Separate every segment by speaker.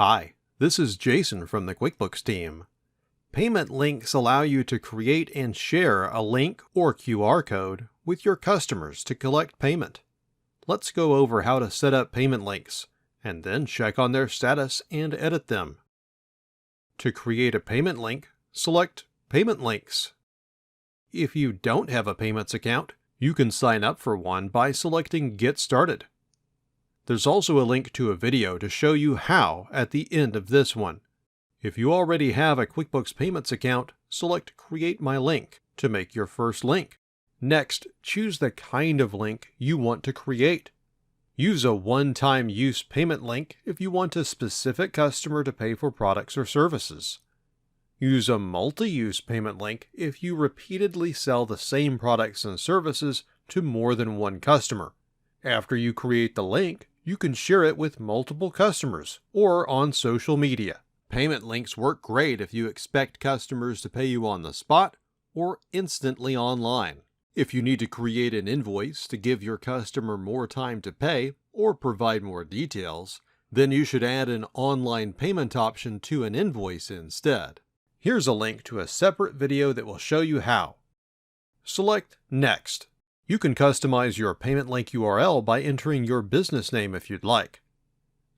Speaker 1: Hi, this is Jason from the QuickBooks team. Payment links allow you to create and share a link or QR code with your customers to collect payment. Let's go over how to set up payment links, and then check on their status and edit them. To create a payment link, select Payment Links. If you don't have a payments account, you can sign up for one by selecting Get Started. There's also a link to a video to show you how at the end of this one. If you already have a QuickBooks Payments account, select Create My Link to make your first link. Next, choose the kind of link you want to create. Use a one-time use payment link if you want a specific customer to pay for products or services. Use a multi-use payment link if you repeatedly sell the same products and services to more than one customer. After you create the link, you can share it with multiple customers or on social media. Payment links work great if you expect customers to pay you on the spot or instantly online. If you need to create an invoice to give your customer more time to pay or provide more details, then you should add an online payment option to an invoice instead. Here's a link to a separate video that will show you how. Select Next. You can customize your payment link URL by entering your business name if you'd like.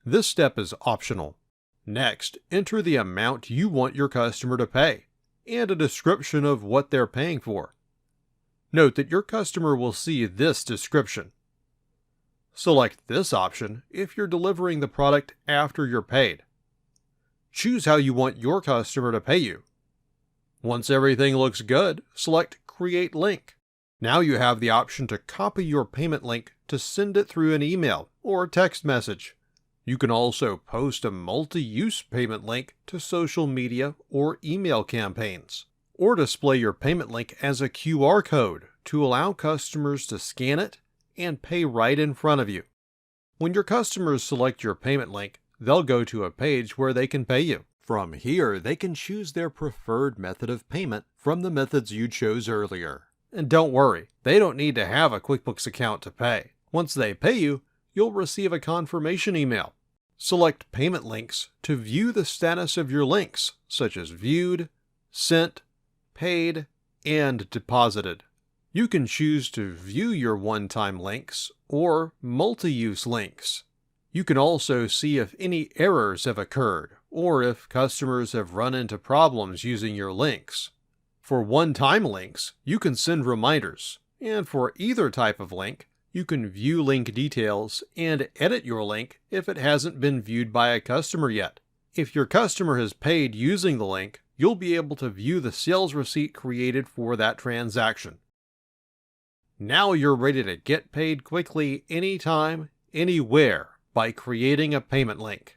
Speaker 1: This step is optional. Next, enter the amount you want your customer to pay and a description of what they're paying for. Note that your customer will see this description. Select this option if you're delivering the product after you're paid. Choose how you want your customer to pay you. Once everything looks good, select Create Link. Now you have the option to copy your payment link to send it through an email or text message. You can also post a multi-use payment link to social media or email campaigns, or display your payment link as a QR code to allow customers to scan it and pay right in front of you. When your customers select your payment link, they'll go to a page where they can pay you. From here, they can choose their preferred method of payment from the methods you chose earlier. And don't worry, they don't need to have a QuickBooks account to pay. Once they pay you, you'll receive a confirmation email. Select Payment Links to view the status of your links, such as viewed, sent, paid, and deposited. You can choose to view your one-time links or multi-use links. You can also see if any errors have occurred or if customers have run into problems using your links. For one-time links, you can send reminders, and for either type of link, you can view link details and edit your link if it hasn't been viewed by a customer yet. If your customer has paid using the link, you'll be able to view the sales receipt created for that transaction. Now you're ready to get paid quickly anytime, anywhere by creating a payment link.